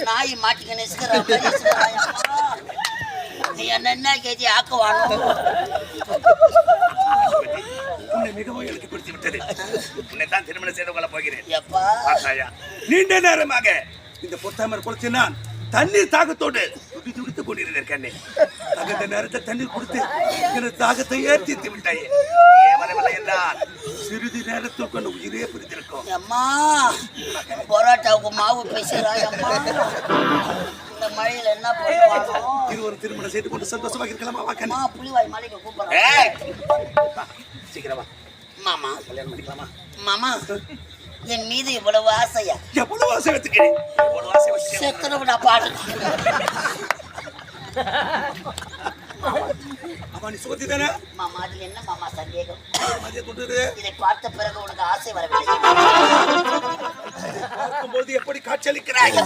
நாய் மாட்டிக்க நீ என்ன கேஜி ஆக்குவானோ உன்னை மிகவும் எனக்கு பிடித்து விட்டது. உன்னை தான் திருமணம் செய்து கொள்ள போகிறேன். எப்பா நீண்ட நேரமாக இந்த பொத்தாமரை குளத்தில் நான் தண்ணீர் தாகத்தோடு துடி துடித்து கொண்டிருந்தேன். கண்ணே தகுந்த நேரத்தை தண்ணீர் கொடுத்து எனது தாகத்தை ஏற்றித்து விட்டாயே. வரவில்லை என்றால் சிறிது நேரத்தில் கொண்டு உயிரே பிரித்திருக்கும். அம்மா பரோட்டாவுக்கு மாவு பேசுறாய் அம்மா. இந்த மழையில என்ன பண்ணுவாங்க? இருவரும் திருமணம் செய்து கொண்டு சந்தோஷமாக இருக்கலாமா? அம்மா புலிவாய் மலைக்கு கூப்பிடுறேன். சீக்கிரமா மாமா கல்யாணம் பண்ணிக்கலாமா? மாமா என் மீது இவ்வளவு ஆசையா? எவ்வளவு ஆசை வச்சுக்கிறேன். எவ்வளவு ஆசை வச்சுக்கிறேன். செத்துறவு நான் பாடு. அம்மா நீ சோதி தானே? மாமா அது என்ன மாமா சந்தேகம்? மதிய கொண்டு இதை பார்த்த பிறகு உனக்கு ஆசை வரவில்லை? பார்க்கும்போது எப்படி காட்சியளிக்கிறாய்?